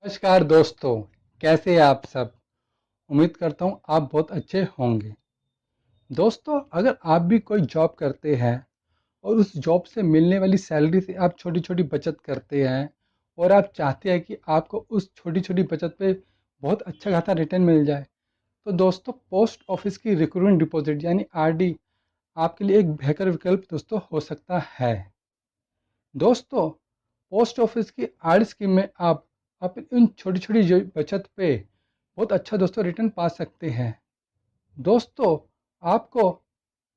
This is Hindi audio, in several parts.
नमस्कार दोस्तों, कैसे हैं आप सब। उम्मीद करता हूँ आप बहुत अच्छे होंगे। दोस्तों, अगर आप भी कोई जॉब करते हैं और उस जॉब से मिलने वाली सैलरी से आप छोटी छोटी बचत करते हैं और आप चाहते हैं कि आपको उस छोटी छोटी बचत पे बहुत अच्छा खासा रिटर्न मिल जाए, तो दोस्तों पोस्ट ऑफिस की रिकरिंग डिपॉजिट यानी आरडी आपके लिए एक बेहतर विकल्प दोस्तों हो सकता है। दोस्तों, पोस्ट ऑफिस की आरडी स्कीम में आप अपनी उन छोटी छोटी बचत पे बहुत अच्छा दोस्तों रिटर्न पा सकते हैं। दोस्तों, आपको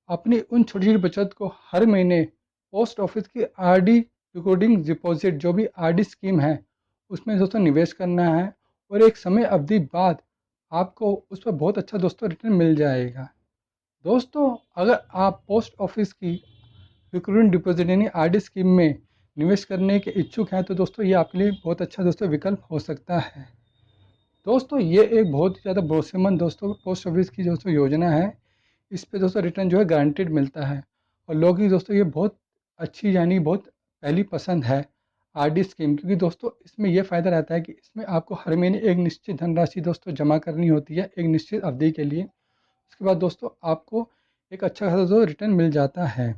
अपनी उन छोटी छोटी बचत को हर महीने पोस्ट ऑफिस की आरडी रिकरिंग डिपॉजिट जो भी आरडी स्कीम है उसमें दोस्तों निवेश करना है और एक समय अवधि बाद आपको उस पर बहुत अच्छा दोस्तों रिटर्न मिल जाएगा। दोस्तों, अगर आप पोस्ट ऑफिस की रिकरिंग डिपॉजिट यानी आरडी स्कीम में निवेश करने के इच्छुक हैं तो दोस्तों ये आपके लिए बहुत अच्छा दोस्तों विकल्प हो सकता है। दोस्तों, ये एक बहुत ही ज़्यादा भरोसेमंद दोस्तों पोस्ट ऑफिस की दोस्तों योजना है। इस पे दोस्तों रिटर्न जो है गारंटेड मिलता है और लोग ही दोस्तों ये बहुत अच्छी यानी बहुत पहली पसंद है आरडी स्कीम, क्योंकि दोस्तों इसमें यह फ़ायदा रहता है कि इसमें आपको हर महीने एक निश्चित धनराशि दोस्तों जमा करनी होती है एक निश्चित अवधि के लिए। उसके बाद दोस्तों आपको एक अच्छा खासा दोस्तों रिटर्न मिल जाता है।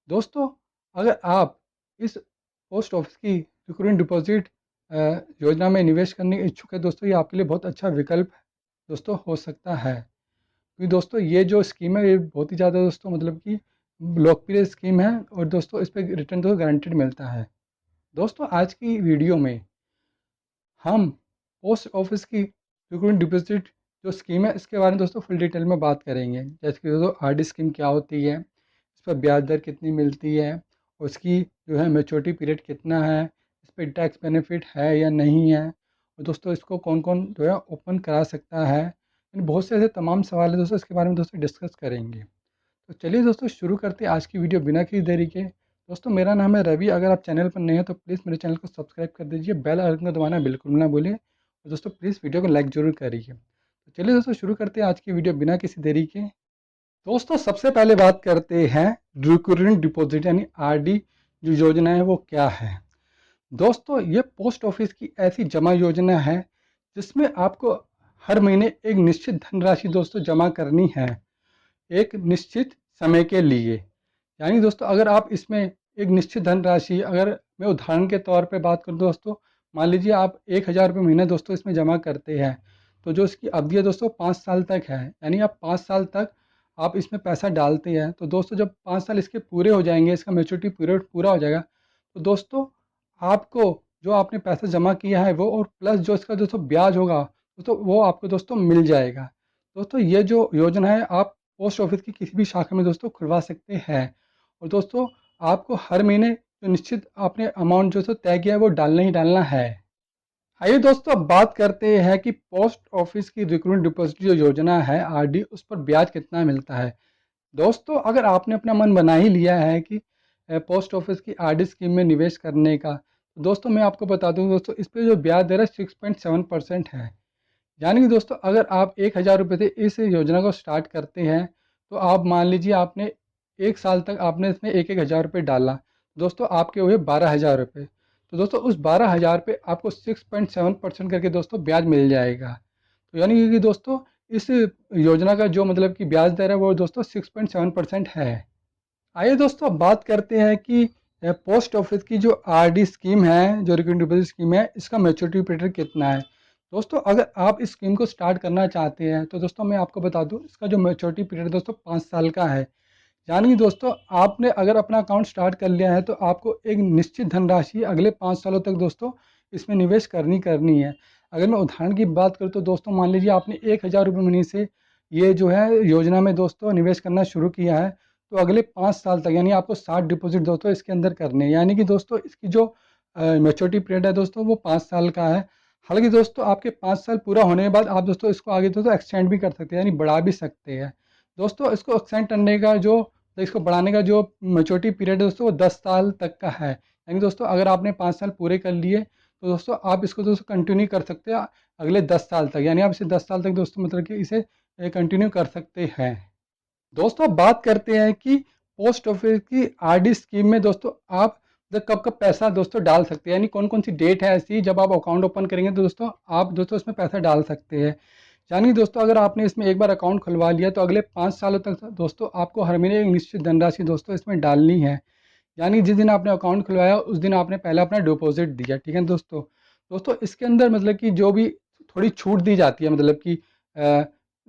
दोस्तों, अगर आप इस पोस्ट ऑफिस की रिकरिंग डिपॉजिट योजना में निवेश करने के इच्छुक है दोस्तों, ये आपके लिए बहुत अच्छा विकल्प दोस्तों हो सकता है, क्योंकि दोस्तों ये जो स्कीम है ये बहुत ही ज़्यादा दोस्तों मतलब कि लोकप्रिय स्कीम है और दोस्तों इस पर रिटर्न तो गारंटेड मिलता है। दोस्तों, आज की वीडियो में हम पोस्ट ऑफिस की रिकरिंग डिपॉजिट जो स्कीम है इसके बारे में दोस्तों फुल डिटेल में बात करेंगे, जैसे कि दोस्तों आरडी स्कीम क्या होती है, इस पर ब्याज दर कितनी मिलती है, उसकी जो है मैच्योरिटी पीरियड कितना है, इस पर टैक्स बेनिफिट है या नहीं है, और दोस्तों इसको कौन कौन जो है ओपन करा सकता है। इन बहुत से ऐसे तमाम सवाल है दोस्तों, इसके बारे में दोस्तों डिस्कस करेंगे। तो चलिए दोस्तों शुरू करते हैं आज की वीडियो बिना किसी देरी के। दोस्तों, मेरा नाम है रवि। अगर आप चैनल पर नए हैं तो प्लीज़ मेरे चैनल को सब्सक्राइब कर दीजिए, बेल आइकन को दबाना बिल्कुल ना भूलें और दोस्तों प्लीज़ वीडियो को लाइक ज़रूर करिए। तो चलिए दोस्तों शुरू करते हैं आज की वीडियो बिना किसी देरी के। दोस्तों, सबसे पहले बात करते हैं रिकरिंग डिपॉजिट यानी आरडी जो योजना है वो क्या है। दोस्तों, ये पोस्ट ऑफिस की ऐसी जमा योजना है जिसमें आपको हर महीने एक निश्चित धनराशि दोस्तों जमा करनी है एक निश्चित समय के लिए। यानी दोस्तों अगर आप इसमें एक निश्चित धनराशि, अगर मैं उदाहरण के तौर पे बात करूं दोस्तों, मान लीजिए आप 1,000 रुपये महीने दोस्तों इसमें जमा करते हैं, तो जो इसकी अवधि है दोस्तों 5 साल तक है, यानी आप 5 साल तक आप इसमें पैसा डालते हैं। तो दोस्तों जब 5 साल इसके पूरे हो जाएंगे, इसका मेच्योरिटी पीरियड पूरा हो जाएगा, तो दोस्तों आपको जो आपने पैसा जमा किया है वो और प्लस जो इसका दोस्तों ब्याज होगा दोस्तों वो आपको दोस्तों मिल जाएगा। दोस्तों, ये जो योजना है आप पोस्ट ऑफिस की किसी भी शाखा में दोस्तों खुलवा सकते हैं और दोस्तों आपको हर महीने जो निश्चित आपने अमाउंट जो है तय किया है वो डालना ही डालना है। आइए दोस्तों अब बात करते हैं कि पोस्ट ऑफिस की रिकरिंग डिपॉजिट जो योजना है आरडी, उस पर ब्याज कितना मिलता है। दोस्तों, अगर आपने अपना मन बना ही लिया है कि पोस्ट ऑफिस की आरडी स्कीम में निवेश करने का, तो दोस्तों मैं आपको बता दूं दोस्तों इस पे जो ब्याज दर है 6.7% है। यानी कि दोस्तों अगर आप 1,000 रुपये से इस योजना को स्टार्ट करते हैं, तो आप मान लीजिए आपने 1 साल तक आपने इसमें 1,000 रुपये डाला, दोस्तों आपके हुए 12,000 रुपये। तो दोस्तों उस 12,000 पे आपको 6.7% करके दोस्तों ब्याज मिल जाएगा। तो यानी कि दोस्तों इस योजना का जो मतलब कि ब्याज दर है वो दोस्तों 6.7% है। आइए दोस्तों अब बात करते हैं कि पोस्ट ऑफिस की जो आरडी स्कीम है, जो रिकरिंग डिपॉजिट स्कीम है, इसका मैच्योरिटी पीरियड कितना है। दोस्तों, अगर आप इस स्कीम को स्टार्ट करना चाहते हैं तो दोस्तों मैं आपको बता दूं इसका जो मैच्योरिटी पीरियड दोस्तों 5 साल का है। यानी कि दोस्तों आपने अगर अपना अकाउंट स्टार्ट कर लिया है तो आपको एक निश्चित धनराशि अगले 5 सालों तक दोस्तों इसमें निवेश करनी है। अगर मैं उदाहरण की बात करूँ तो दोस्तों मान लीजिए आपने 1,000 रुपये महीने से ये जो है योजना में दोस्तों निवेश करना शुरू किया है, तो अगले 5 साल तक यानी आपको 60 डिपॉजिट दोस्तों इसके अंदर करने हैं। यानी कि दोस्तों इसकी जो मैच्योरिटी पीरियड है दोस्तों वो 5 साल का है। हालांकि दोस्तों आपके 5 साल पूरा होने के बाद आप दोस्तों इसको आगे दोस्तों एक्सटेंड भी कर सकते हैं, यानी बढ़ा भी सकते हैं। दोस्तों इसको एक्सटेंड करने का जो तो इसको बढ़ाने का जो मैच्योरिटी पीरियड है दोस्तों वो 10 साल तक का है। यानी दोस्तों अगर आपने 5 साल पूरे कर लिए तो दोस्तों आप इसको दोस्तों कंटिन्यू कर सकते हैं अगले 10 साल तक, यानी आप इसे 10 साल तक दोस्तों मतलब कि इसे कंटिन्यू कर सकते हैं। दोस्तों अब बात करते हैं कि पोस्ट ऑफिस की आरडी स्कीम में दोस्तों आप कब कब पैसा दोस्तों डाल सकते हैं, यानी कौन कौन सी डेट है ऐसी जब आप अकाउंट ओपन करेंगे तो दोस्तों आप दोस्तों इसमें पैसा डाल सकते हैं। यानी दोस्तों अगर आपने इसमें एक बार अकाउंट खुलवा लिया तो अगले 5 सालों तक दोस्तों आपको हर महीने एक निश्चित धनराशि दोस्तों इसमें डालनी है। यानी जिस दिन आपने अकाउंट खुलवाया उस दिन आपने पहले अपना डिपॉजिट दिया, ठीक है दोस्तों। दोस्तों इसके अंदर मतलब कि जो भी थोड़ी छूट दी जाती है, मतलब कि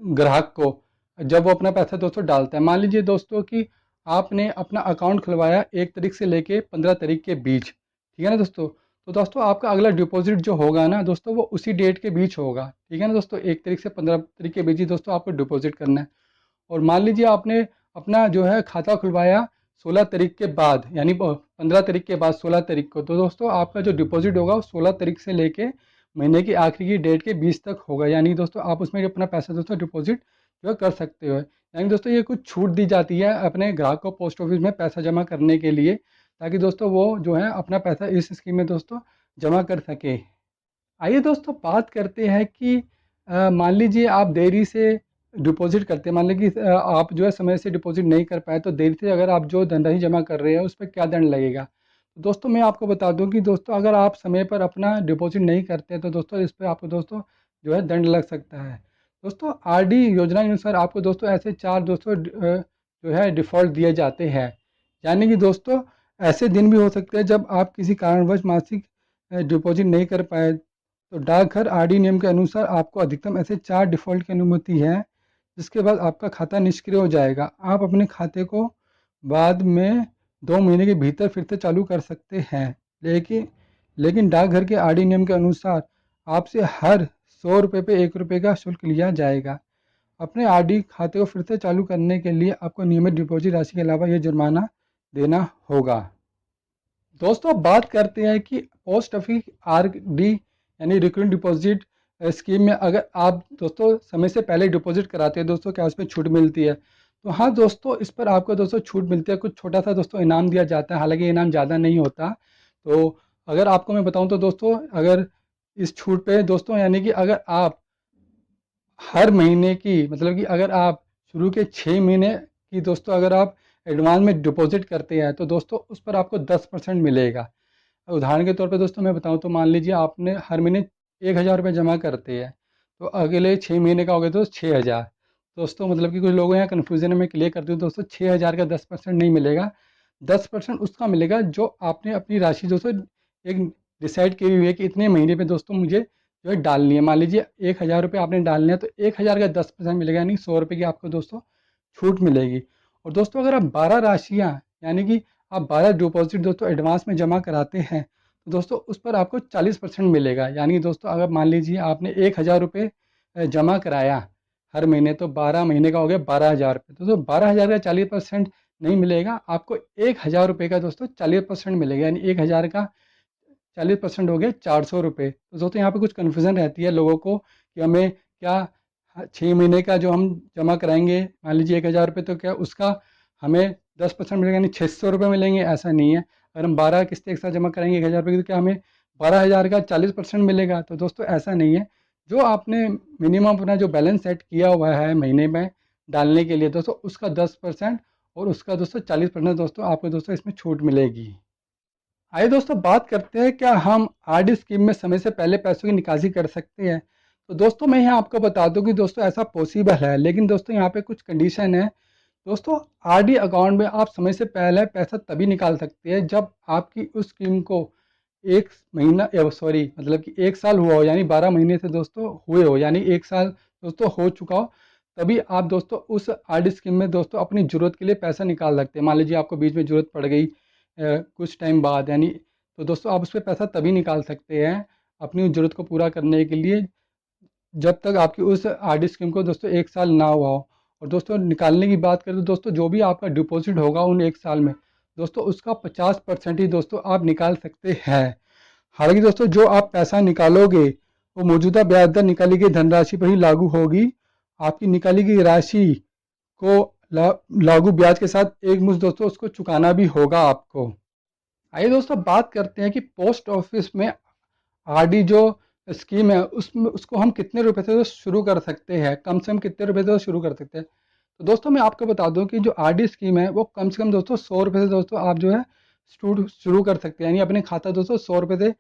ग्राहक को जब वो अपना पैसा दोस्तों डालता है। मान लीजिए दोस्तों कि आपने अपना अकाउंट खुलवाया 1 तारीख से लेके 15 तारीख के बीच, ठीक है ना दोस्तों। तो दोस्तों आपका अगला डिपॉजिट जो होगा ना दोस्तों वो उसी डेट के बीच होगा, ठीक है ना दोस्तों। 1 तारीख से 15 तारीख के बीच ही दोस्तों आपको डिपॉजिट करना है। और मान लीजिए आपने अपना जो है खाता खुलवाया 16 तारीख के बाद, यानी 15 तारीख के बाद 16 तारीख को, तो दोस्तों आपका जो डिपॉजिट होगा वो 16 तारीख से लेके महीने की आखिरी की डेट के 20 तक होगा। यानी दोस्तों आप उसमें अपना पैसा दोस्तों डिपॉजिट जो है कर सकते हो। यानी दोस्तों ये कुछ छूट दी जाती है अपने ग्राहक को पोस्ट ऑफिस में पैसा जमा करने के लिए, ताकि दोस्तों वो जो है अपना पैसा इस स्कीम में दोस्तों जमा कर सके। आइए दोस्तों बात करते हैं कि मान लीजिए आप देरी से डिपॉजिट करते हैं, मान लीजिए कि आप जो है समय से डिपॉजिट नहीं कर पाए, तो देरी से अगर आप जो धनराशि जमा कर रहे हैं उस पर क्या दंड लगेगा। तो दोस्तों मैं आपको बता दूं कि दोस्तों अगर आप समय पर अपना डिपॉजिट नहीं करते तो दोस्तों इस पर आपको दोस्तों जो है दंड लग सकता है। दोस्तों आरडी योजना के अनुसार आपको दोस्तों ऐसे 4 दोस्तों जो है डिफ़ॉल्ट दिए जाते हैं। यानी कि दोस्तों ऐसे दिन भी हो सकते हैं जब आप किसी कारणवश मासिक डिपॉजिट नहीं कर पाए, तो डाकघर आरडी नियम के अनुसार आपको अधिकतम ऐसे 4 डिफ़ॉल्ट की अनुमति है, जिसके बाद आपका खाता निष्क्रिय हो जाएगा। आप अपने खाते को बाद में 2 महीने के भीतर फिर से चालू कर सकते हैं, लेकिन लेकिन डाकघर के आरडी नियम के अनुसार आपसे हर 100 रुपये पे 1 रुपये का शुल्क लिया जाएगा। अपने आरडी खाते को फिर से चालू करने के लिए आपको नियमित डिपॉजिट राशि के अलावा यह जुर्माना देना होगा। दोस्तों अब बात करते हैं कि पोस्ट ऑफिस आरडी यानी रिकरिंग डिपॉजिट स्कीम में अगर आप दोस्तों समय से पहले डिपॉजिट कराते हैं दोस्तों, क्या उसमें छूट मिलती है। तो हाँ दोस्तों इस पर आपको दोस्तों छूट मिलती है, कुछ छोटा सा दोस्तों इनाम दिया जाता है, हालांकि इनाम ज़्यादा नहीं होता। तो अगर आपको मैं बताऊं तो दोस्तों अगर इस छूट पे दोस्तों, यानी कि अगर आप हर महीने की, मतलब कि अगर आप शुरू के 6 महीने की दोस्तों अगर आप एडवांस में डिपॉजिट करते हैं तो दोस्तों उस पर आपको 10% मिलेगा। उदाहरण के तौर पे दोस्तों मैं बताऊं तो मान लीजिए आपने हर महीने 1,000 रुपये जमा करते हैं, तो अगले 6 महीने का हो गया तो 6,000। दोस्तों मतलब कि कुछ लोग यहाँ कन्फ्यूजन है, मैं क्लियर कर दूँ दोस्तों, 6,000 का 10% नहीं मिलेगा। 10% उसका मिलेगा जो आपने अपनी राशि दोस्तों एक डिसाइड की हुई है कि इतने महीने पे दोस्तों मुझे जो है डालनी है। मान लीजिए 1,000 रुपये आपने डालने हैं तो 1,000 का 10% मिलेगा, यानी 100 रुपये की आपको दोस्तों छूट मिलेगी। और दोस्तों अगर आप 12 राशियाँ, यानी कि आप 12 डिपॉजिट दोस्तों एडवांस में जमा कराते हैं तो दोस्तों उस पर आपको 40% मिलेगा। यानी दोस्तों अगर मान लीजिए आपने 1,000 रुपये जमा कराया हर महीने, तो 12 महीने का हो गया 12,000 रुपये। दोस्तों 12,000 का 40% नहीं मिलेगा, आपको 1,000 रुपये का दोस्तों 40% मिलेगा, यानी 1,000 का 40% हो गया 400 रुपये। तो दोस्तों यहाँ पे कुछ कन्फ्यूज़न रहती है लोगों को कि हमें क्या 6 महीने का जो हम जमा कराएंगे मान लीजिए 1,000 रुपये, तो क्या उसका हमें 10% मिलेगा, यानी 600 रुपये मिलेंगे। ऐसा नहीं है। अगर हम 12 किस्तें एक साथ जमा कराएंगे 1,000 रुपये की, तो क्या हमें 12,000 का 40% मिलेगा। तो दोस्तों ऐसा नहीं है। जो आपने मिनिमम अपना जो बैलेंस सेट किया हुआ है महीने में डालने के लिए दोस्तों, उसका 10% और उसका दोस्तों 40% दोस्तों आपको दोस्तों इसमें छूट मिलेगी। आइए दोस्तों बात करते हैं क्या हम आरडी स्कीम में समय से पहले पैसों की निकासी कर सकते हैं। तो दोस्तों मैं यहाँ आपको बता दूं कि दोस्तों ऐसा पॉसिबल है, लेकिन दोस्तों यहाँ पे कुछ कंडीशन है। दोस्तों आरडी अकाउंट में आप समय से पहले पैसा तभी निकाल सकते हैं जब आपकी उस स्कीम को 1 महीना सॉरी मतलब कि 1 साल हुआ हो, यानी 12 महीने से दोस्तों हुए हो, यानी 1 साल दोस्तों हो चुका हो, तभी आप दोस्तों उस आरडी स्कीम में दोस्तों अपनी ज़रूरत के लिए पैसा निकाल सकते हैं। मान लीजिए आपको बीच में ज़रूरत पड़ गई कुछ टाइम बाद, यानी तो दोस्तों आप उस पर पैसा तभी निकाल सकते हैं अपनी ज़रूरत को पूरा करने के लिए, जब तक आपकी उस आरडी स्कीम को दोस्तों 1 साल ना हुआ हो। और दोस्तों निकालने की बात करें तो दोस्तों जो भी आपका डिपॉजिट होगा उन 1 साल में दोस्तों उसका 50% ही दोस्तों आप निकाल सकते हैं। हालांकि दोस्तों जो आप पैसा निकालोगे वो मौजूदा ब्याज दर निकाली गई धनराशि पर ही लागू होगी। आपकी निकाली गई राशि को लागू ब्याज के साथ एक मुश्त दोस्तों उसको चुकाना भी होगा आपको। आइए दोस्तों बात करते हैं कि पोस्ट ऑफिस में आरडी जो स्कीम है उसमें उसको हम कितने रुपए से तो शुरू कर सकते हैं, कम से कम कितने रुपए से तो शुरू कर सकते हैं। तो दोस्तों मैं आपको बता दूं कि जो आरडी स्कीम है वो कम से कम दोस्तों 100 रुपये से दोस्तों आप जो है शुरू कर सकते हैं। यानी अपने खाता दोस्तों 100 रुपये से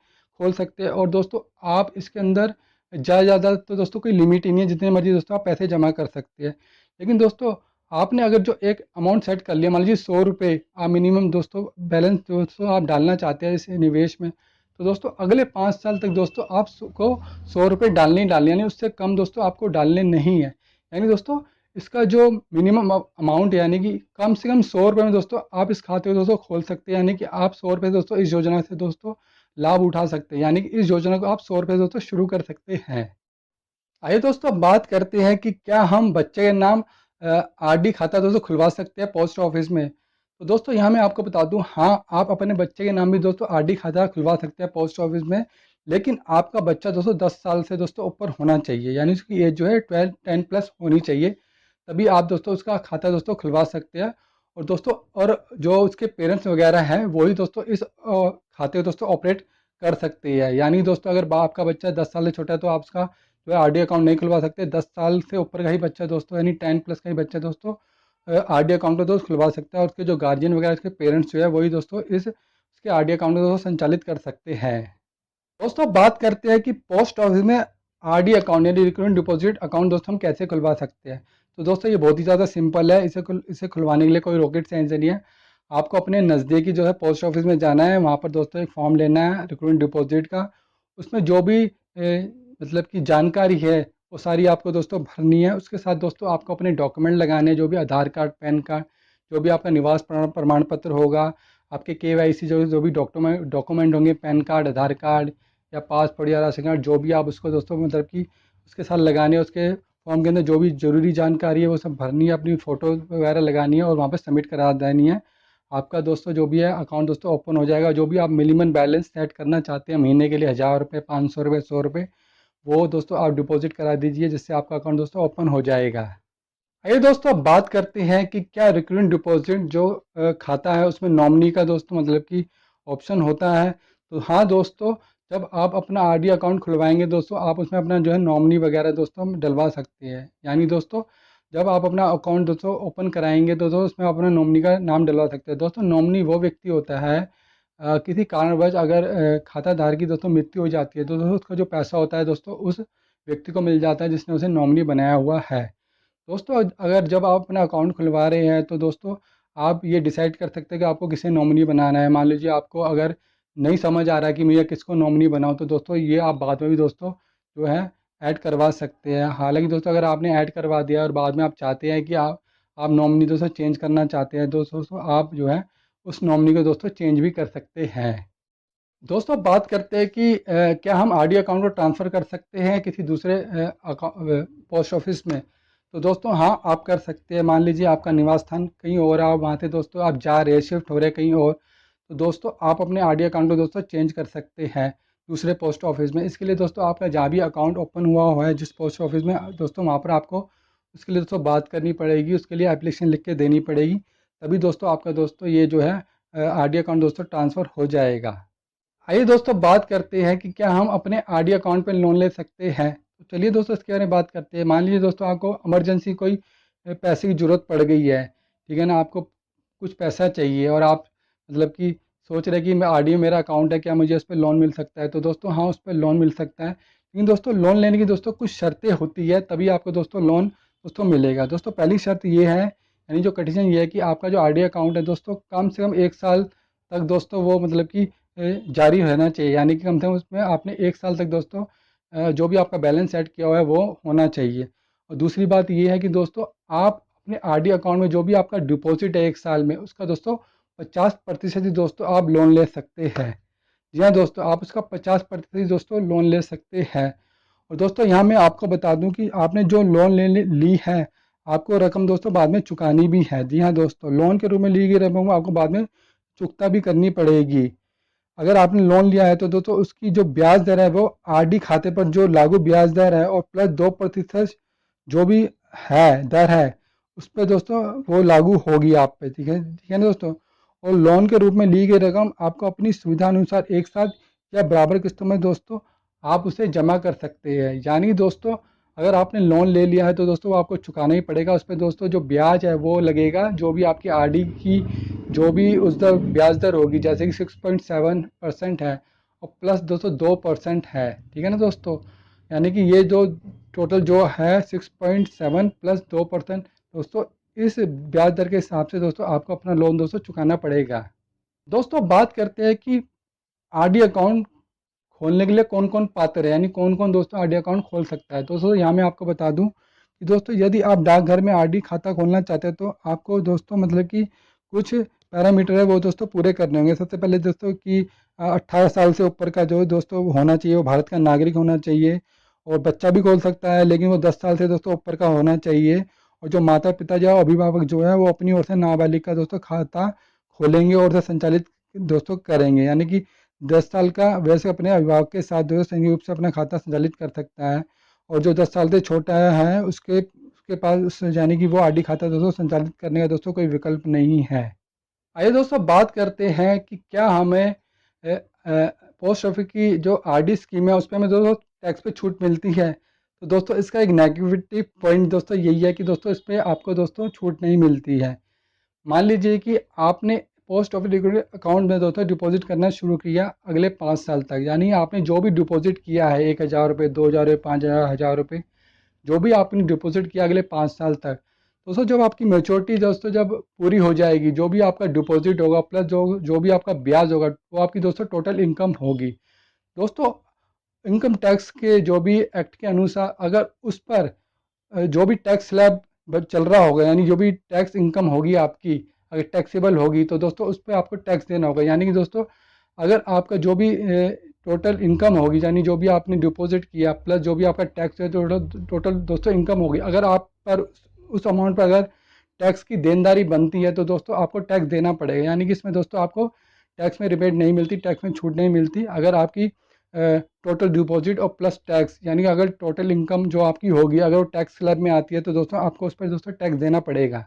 खोल सकते हैं। और दोस्तों आप इसके अंदर ज़्यादा तो दोस्तों कोई लिमिट ही नहीं है, जितने मर्जी दोस्तों आप पैसे जमा कर सकते हैं। लेकिन दोस्तों आपने अगर जो एक अमाउंट सेट कर लिया, मान लीजिए 100 रुपये आप मिनिमम दोस्तों बैलेंस दोस्तों आप डालना चाहते हैं इस निवेश में, तो दोस्तों अगले 5 साल तक दोस्तों आपको 100 रुपये डालने ही डालने, यानी उससे कम दोस्तों आपको डालने नहीं है। यानी दोस्तों इसका जो मिनिमम अमाउंट है, यानी कि कम से कम 100 रुपये में दोस्तों आप इस खाते को दोस्तों खोल सकते हैं। यानी कि आप 100 रुपये दोस्तों इस योजना से दोस्तों लाभ उठा सकते हैं। यानी कि इस योजना को आप 100 रुपये दोस्तों शुरू कर सकते हैं। आइए दोस्तों अब बात करते हैं कि क्या हम बच्चे के नाम आरडी खाता दोस्तों खुलवा सकते हैं पोस्ट ऑफिस में। तो दोस्तों यहाँ मैं आपको बता दूं, हाँ आप अपने बच्चे के नाम भी दोस्तों आरडी खाता खुलवा सकते हैं पोस्ट ऑफिस में। लेकिन आपका बच्चा दोस्तों 10 साल से दोस्तों ऊपर होना चाहिए, यानी उसकी एज जो है 10+ होनी चाहिए, तभी आप दोस्तों उसका खाता दोस्तों खुलवा सकते हैं। और दोस्तों और जो उसके पेरेंट्स वगैरह हैं वही दोस्तों इस खाते को दोस्तों ऑपरेट कर सकते हैं। यानी दोस्तों अगर आपका बच्चा 10 साल से छोटा है तो आप उसका जो है आरडी अकाउंट नहीं खुलवा सकते। 10 साल से ऊपर का ही बच्चा दोस्तों, यानी 10+ का ही बच्चा दोस्तों आरडी अकाउंट को दोस्त खुलवा सकता है। और उसके जो गार्जियन वगैरह उसके पेरेंट्स जो है वही दोस्तों इस उसके आरडी अकाउंट को दोस्तों संचालित कर सकते हैं। दोस्तों बात करते हैं कि पोस्ट ऑफिस में आरडी अकाउंट यानी रिकरिंग डिपॉजिट अकाउंट दोस्तों हम कैसे खुलवा सकते हैं। तो दोस्तों ये बहुत ही ज़्यादा सिंपल है, इसे खुलवाने के लिए कोई रॉकेट साइंस नहीं है। आपको अपने नज़दीकी जो है पोस्ट ऑफिस में जाना है, वहाँ पर दोस्तों एक फॉर्म लेना है रिकरिंग डिपॉजिट का। उसमें जो भी मतलब कि जानकारी है वो सारी आपको दोस्तों भरनी है। उसके साथ दोस्तों आपको अपने डॉक्यूमेंट लगाने हैं, जो भी आधार कार्ड, पैन कार्ड, जो भी आपका निवास प्रमाण पत्र होगा, आपके केवाईसी जो भी डॉक्यूमेंट होंगे, पैन कार्ड, आधार कार्ड या पासपोर्ट या राशन कार्ड, जो भी आप उसको दोस्तों मतलब कि उसके साथ लगाने हैं। उसके फॉर्म के अंदर जो भी ज़रूरी जानकारी है वो सब भरनी है, अपनी फ़ोटो वगैरह लगानी है और वहाँ पे सबमिट करा देनी है। आपका दोस्तों जो भी है अकाउंट दोस्तों ओपन हो जाएगा। जो भी आप मिनिमम बैलेंस सेट करना चाहते हैं महीने के लिए, 1000 रुपये, 500 रुपये, 100 रुपये, वो दोस्तों आप डिपॉजिट करा दीजिए, जिससे आपका अकाउंट दोस्तों ओपन हो जाएगा। आइए दोस्तों अब बात करते हैं कि क्या रिकरिंग डिपॉजिट जो खाता है उसमें नॉमिनी का दोस्तों मतलब कि ऑप्शन होता है। तो हाँ दोस्तों, जब आप अपना आरडी अकाउंट खुलवाएंगे दोस्तों आप उसमें अपना जो है नॉमिनी वगैरह दोस्तों डलवा सकते हैं। यानी दोस्तों जब आप अपना अकाउंट दोस्तों ओपन कराएंगे तो दोस्तों उसमें अपना नॉमिनी का नाम डलवा सकते हैं। दोस्तों नॉमिनी वो व्यक्ति होता है किसी कारणवश अगर खाताधारक की दोस्तों मृत्यु हो जाती है तो दोस्तों उसका जो पैसा होता है दोस्तों उस व्यक्ति को मिल जाता है जिसने उसे नॉमिनी बनाया हुआ है। दोस्तों अगर जब आप अपना अकाउंट खुलवा रहे हैं तो दोस्तों आप ये डिसाइड कर सकते हैं कि आपको किसे नॉमिनी बनाना है। मान लीजिए आपको अगर नहीं समझ आ रहा है कि मैं किसको नॉमिनी बनाऊं, तो दोस्तों ये आप बाद में भी दोस्तों जो है ऐड करवा सकते हैं। हालांकि दोस्तों अगर आपने ऐड करवा दिया और बाद में आप चाहते हैं कि आप नॉमिनी दोस्तों चेंज करना चाहते हैं, दोस्तों आप जो है उस नॉमिनी को दोस्तों चेंज भी कर सकते हैं। दोस्तों बात करते हैं कि क्या हम आरडी अकाउंट को ट्रांसफ़र कर सकते हैं किसी दूसरे पोस्ट ऑफिस में। तो दोस्तों हाँ आप कर सकते हैं। मान लीजिए आपका निवास स्थान कहीं और है, वहाँ से दोस्तों आप जा रहे हैं, शिफ्ट हो रहे हैं कहीं और, तो दोस्तों आप अपने आरडी अकाउंट को दोस्तों चेंज कर सकते हैं दूसरे पोस्ट ऑफिस में। इसके लिए दोस्तों आपका जहाँ भी अकाउंट ओपन हुआ है जिस पोस्ट ऑफिस में दोस्तों, वहाँ पर आपको उसके लिए दोस्तों बात करनी पड़ेगी, उसके लिए एप्लीकेशन लिख के देनी पड़ेगी, तभी दोस्तों आपका दोस्तों ये जो है आरडी अकाउंट दोस्तों ट्रांसफ़र हो जाएगा। आइए दोस्तों बात करते हैं कि क्या हम अपने आरडी अकाउंट पर लोन ले सकते हैं। तो चलिए दोस्तों इसके बारे में बात करते हैं। मान लीजिए दोस्तों आपको इमरजेंसी कोई पैसे की ज़रूरत पड़ गई है, ठीक है ना, आपको कुछ पैसा चाहिए और आप मतलब कि सोच रहे हैं कि मैं आरडी में मेरा अकाउंट है, क्या मुझे उस पर लोन मिल सकता है। तो दोस्तों हाँ उस पर लोन मिल सकता है, लेकिन दोस्तों लोन लेने की दोस्तों कुछ शर्तें होती है, तभी आपको दोस्तों लोन दोस्तों मिलेगा। दोस्तों पहली शर्त ये है, यानी जो कंडीशन ये है कि आपका जो आरडी अकाउंट है दोस्तों कम से कम 1 साल तक दोस्तों वो मतलब कि जारी रहना चाहिए। यानी कि कम से कम उसमें आपने 1 साल तक दोस्तों जो भी आपका बैलेंस सेट किया हुआ है वो होना चाहिए। और दूसरी बात ये है कि दोस्तों आप अपने आरडी अकाउंट में जो भी आपका डिपॉजिट है 1 साल में, उसका दोस्तों 50% ही दोस्तों आप लोन ले सकते हैं। जी हाँ दोस्तों, आप उसका 50% दोस्तों लोन ले सकते हैं। और दोस्तों यहाँ मैं आपको बता दूं कि आपने जो लोन ली है आपको रकम दोस्तों बाद में चुकानी भी है। जी हाँ दोस्तों, लोन के रूप में ली गई रकम आपको बाद में चुकता भी करनी पड़ेगी। अगर आपने लोन लिया है तो दोस्तों उसकी जो ब्याज दर है वो आरडी खाते पर जो लागू ब्याज दर है और प्लस 2% जो भी है दर है उस पर दोस्तों वो लागू होगी आप पे। ठीक है ना दोस्तों। और लोन के रूप में ली गई रकम आपको अपनी सुविधा अनुसार एक साथ या बराबर किस्तों में दोस्तों आप उसे जमा कर सकते हैं। यानी दोस्तों अगर आपने लोन ले लिया है तो दोस्तों वो आपको चुकाना ही पड़ेगा। उस पर दोस्तों जो ब्याज है वो लगेगा, जो भी आपकी आरडी की जो भी उस दर ब्याज दर होगी, जैसे कि 6.7% है और प्लस दोस्तों 2% है, ठीक है ना दोस्तों। यानी कि ये जो टोटल जो है 6.7 प्लस 2% दोस्तों, इस ब्याज दर के हिसाब से दोस्तों आपको अपना लोन दोस्तों चुकाना पड़ेगा। दोस्तों बात करते हैं कि आरडी अकाउंट खोलने के लिए कौन कौन पात्र है, यानी कौन कौन दोस्तों आरडी अकाउंट खोल सकता है। दोस्तों यहाँ मैं आपको बता दूं कि दोस्तों यदि आप डाकघर में आरडी खाता खोलना चाहते हैं तो आपको दोस्तों मतलब कि कुछ पैरामीटर है वो दोस्तों पूरे करने होंगे। सबसे पहले दोस्तों कि 18 साल से ऊपर का जो दोस्तों होना चाहिए, वो भारत का नागरिक होना चाहिए। और बच्चा भी खोल सकता है लेकिन वो 10 साल से दोस्तों ऊपर का होना चाहिए। और जो माता पिता या अभिभावक जो है वो अपनी ओर से नाबालिग का दोस्तों खाता खोलेंगे और उसे संचालित दोस्तों करेंगे। यानी कि 10 साल का वैसे अपने अभिभावक के साथ जो है संयुक्त रूप से अपना खाता संचालित कर सकता है। और जो 10 साल से छोटा है उसके उसके पास यानी कि वो आरडी खाता दोस्तों संचालित करने का दोस्तों कोई विकल्प नहीं है। आइए दोस्तों बात करते हैं कि क्या हमें पोस्ट ऑफिस की जो आरडी स्कीम है उस पर हमें दोस्तों टैक्स पे छूट मिलती है। तो दोस्तों इसका एक नेगेटिव पॉइंट दोस्तों यही है कि दोस्तों इस पर आपको दोस्तों छूट नहीं मिलती है। मान लीजिए कि आपने पोस्ट ऑफिस डिपॉजिट अकाउंट में दोस्तों डिपॉजिट करना शुरू किया अगले 5 साल तक, यानी आपने जो भी डिपॉजिट किया है 1,000 रुपये, 2,000 रुपये, 5,000, 1,000 रुपये, जो भी आपने डिपॉजिट किया अगले 5 साल तक, दोस्तों जब आपकी मेच्योरिटी दोस्तों जब पूरी हो जाएगी, जो भी आपका डिपॉजिट होगा प्लस जो जो भी आपका ब्याज होगा वो आपकी दोस्तों टोटल इनकम होगी। दोस्तों इनकम टैक्स के जो भी एक्ट के अनुसार अगर उस पर जो भी टैक्स स्लैब चल रहा होगा, यानी जो भी टैक्स इनकम होगी आपकी अगर टैक्सेबल होगी तो दोस्तों उस पर आपको टैक्स देना होगा। यानी कि दोस्तों अगर आपका जो भी टोटल इनकम होगी, यानी जो भी आपने डिपॉजिट किया प्लस जो भी आपका टैक्स है, टोटल टोटल दोस्तों इनकम होगी, अगर आप पर उस अमाउंट पर अगर टैक्स की देनदारी बनती है तो दोस्तों आपको टैक्स देना पड़ेगा। यानी कि इसमें दोस्तों आपको टैक्स में रिबेट नहीं मिलती, टैक्स में छूट नहीं मिलती। अगर आपकी टोटल डिपॉजिट और प्लस टैक्स, यानी कि अगर टोटल इनकम जो आपकी होगी अगर वो टैक्स स्लैब में आती है तो दोस्तों आपको उस पर दोस्तों टैक्स देना पड़ेगा।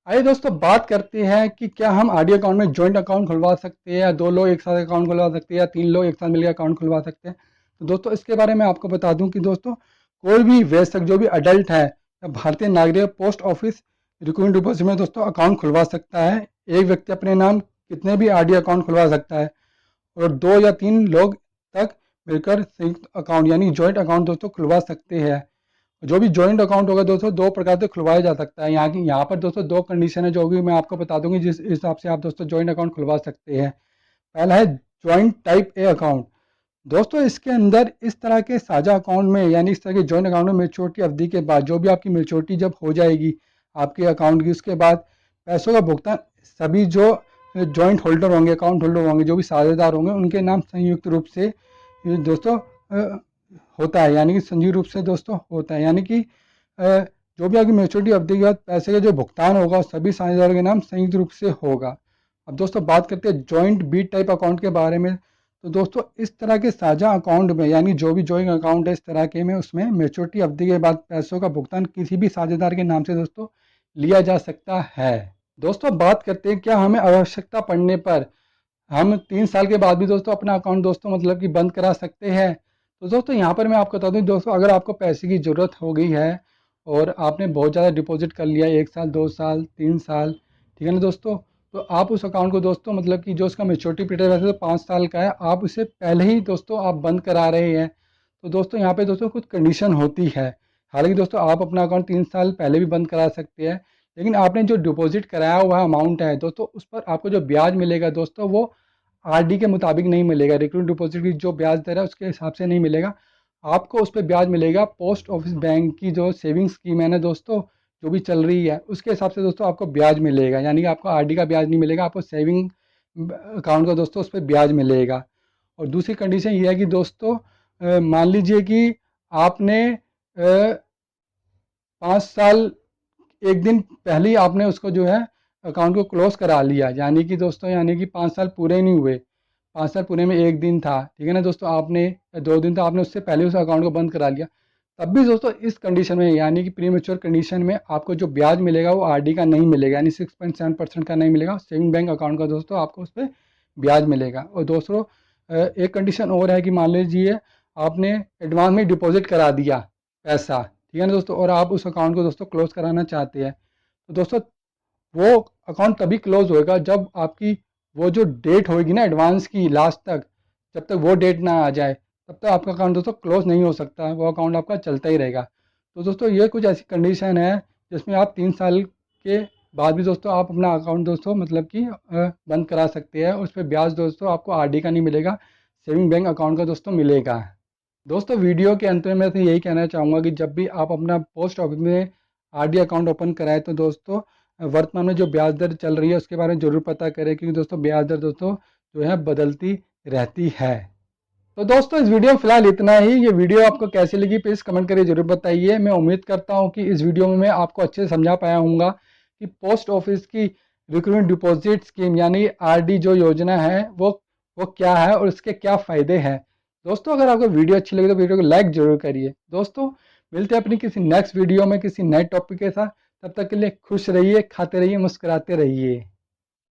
आइए दोस्तों बात करते हैं कि क्या हम आरडी अकाउंट में जॉइंट अकाउंट खुलवा सकते हैं, या 2 लोग एक साथ अकाउंट खुलवा सकते हैं, या 3 लोग एक साथ मिलकर अकाउंट खुलवा सकते हैं। तो दोस्तों इसके बारे में आपको बता दूं कि दोस्तों कोई भी वयस्क जो भी अडल्ट है या भारतीय नागरिक पोस्ट ऑफिस रिकरिंग डिपॉजिट में दोस्तों अकाउंट खुलवा सकता है। एक व्यक्ति अपने नाम कितने भी आरडी अकाउंट खुलवा सकता है और 2 या 3 लोग तक मिलकर संयुक्त अकाउंट यानी जॉइंट अकाउंट दोस्तों खुलवा सकते हैं। जो भी जॉइंट अकाउंट होगा दोस्तों 2 प्रकार से खुलवाया जा सकता है। यहाँ पर दोस्तों 2 कंडीशन है जो भी मैं आपको बता दूंगी जिस हिसाब से आप दोस्तों जॉइंट अकाउंट खुलवा सकते हैं। पहला है जॉइंट टाइप ए अकाउंट। दोस्तों इसके अंदर इस तरह के साझा अकाउंट में यानी इस तरह के जॉइंट अकाउंट में मेच्योरिटी अवधि के बाद जो भी आपकी मेच्योरिटी जब हो जाएगी आपके अकाउंट की, उसके बाद पैसों का भुगतान सभी जो जॉइंट होल्डर होंगे, अकाउंट होल्डर होंगे, जो भी साझेदार होंगे उनके नाम संयुक्त रूप से दोस्तों होता है। यानी कि संयुक्त रूप से दोस्तों होता है, यानी कि जो भी आपकी मेच्योरिटी अवधि के बाद पैसे का जो भुगतान होगा सभी साझेदारों के नाम संयुक्त रूप से होगा। अब दोस्तों बात करते हैं जॉइंट बी टाइप अकाउंट के बारे में। तो दोस्तों इस तरह के साझा अकाउंट में यानी जो भी जॉइंट अकाउंट है इस तरह के में, उसमें मेच्योरिटी अवधि के बाद पैसों का भुगतान किसी भी साझेदार के नाम से दोस्तों लिया जा सकता है। दोस्तों बात करते हैं क्या हमें आवश्यकता पड़ने पर हम 3 साल के बाद भी दोस्तों अपना अकाउंट दोस्तों मतलब कि बंद करा सकते हैं। तो दोस्तों यहाँ पर मैं आपको बता दूँ दोस्तों, अगर आपको पैसे की ज़रूरत हो गई है और आपने बहुत ज़्यादा डिपॉजिट कर लिया 1 साल, 2 साल, 3 साल, ठीक है ना दोस्तों, तो आप उस अकाउंट को दोस्तों मतलब कि जो उसका मेच्योरिटी पीरियड वैसे तो 5 साल का है, आप उसे पहले ही दोस्तों आप बंद करा रहे हैं। तो दोस्तों यहाँ पे दोस्तों कुछ कंडीशन होती है। हालांकि दोस्तों आप अपना अकाउंट 3 साल पहले भी बंद करा सकते हैं, लेकिन आपने जो डिपॉजिट कराया हुआ अमाउंट है दोस्तों उस पर आपको जो ब्याज मिलेगा दोस्तों वो आरडी के मुताबिक नहीं मिलेगा, रिकरिंग डिपॉजिट की जो ब्याज दर है उसके हिसाब से नहीं मिलेगा। आपको उस पर ब्याज मिलेगा पोस्ट ऑफिस बैंक की जो सेविंग स्कीम है ना दोस्तों, जो भी चल रही है उसके हिसाब से दोस्तों आपको ब्याज मिलेगा। यानी कि आपको आरडी का ब्याज नहीं मिलेगा, आपको सेविंग अकाउंट का दोस्तों उस पर ब्याज मिलेगा। और दूसरी कंडीशन ये है कि दोस्तों मान लीजिए कि आपने 5 साल एक दिन पहले ही आपने उसको जो है अकाउंट को क्लोज करा लिया, यानी कि दोस्तों यानी कि 5 साल पूरे नहीं हुए, 5 साल पूरे में एक दिन था, ठीक है ना दोस्तों, आपने 2 दिन था, आपने उससे पहले उस अकाउंट को बंद करा लिया, तब भी दोस्तों इस कंडीशन में यानी कि प्री मेच्योर कंडीशन में आपको जो ब्याज मिलेगा वो आरडी का नहीं मिलेगा, यानी 6.7% का नहीं मिलेगा, सेविंग बैंक अकाउंट का दोस्तों आपको उस पर ब्याज मिलेगा। और दोस्तों एक कंडीशन और है कि मान लीजिए आपने एडवांस में डिपॉजिट करा दिया पैसा, ठीक है ना दोस्तों, और आप उस अकाउंट को दोस्तों क्लोज कराना चाहते हैं। तो दोस्तों वो अकाउंट तभी क्लोज होएगा जब आपकी वो जो डेट होएगी ना एडवांस की लास्ट तक, जब तक वो डेट ना आ जाए तब तक आपका अकाउंट दोस्तों क्लोज नहीं हो सकता, वो अकाउंट आपका चलता ही रहेगा। तो दोस्तों ये कुछ ऐसी कंडीशन है जिसमें आप 3 साल के बाद भी दोस्तों आप अपना अकाउंट दोस्तों मतलब कि बंद करा सकते हैं। उस पर ब्याज दोस्तों आपको आरडी का नहीं मिलेगा, सेविंग बैंक अकाउंट का दोस्तों मिलेगा। दोस्तों वीडियो के अंत में मैं तो यही कहना चाहूँगा कि जब भी आप अपना पोस्ट ऑफिस में आरडी अकाउंट ओपन कराएं तो दोस्तों वर्तमान में जो ब्याज दर चल रही है उसके बारे में ज़रूर पता करें, क्योंकि दोस्तों ब्याज दर दोस्तों जो है बदलती रहती है। तो दोस्तों इस वीडियो में फिलहाल इतना ही। ये वीडियो आपको कैसी लगी प्लीज़ कमेंट करके जरूर बताइए। मैं उम्मीद करता हूँ कि इस वीडियो में मैं आपको अच्छे से समझा पाया हूँगा कि पोस्ट ऑफिस की रिकरिंग डिपॉजिट स्कीम यानी आरडी जो योजना है वो क्या है और इसके क्या फ़ायदे हैं। दोस्तों अगर आपको वीडियो अच्छी लगी तो वीडियो को लाइक जरूर करिए। दोस्तों मिलते हैं अपनी किसी नेक्स्ट वीडियो में किसी नए टॉपिक के साथ। तब तक के लिए खुश रहिए, खाते रहिए, मुस्कुराते रहिए।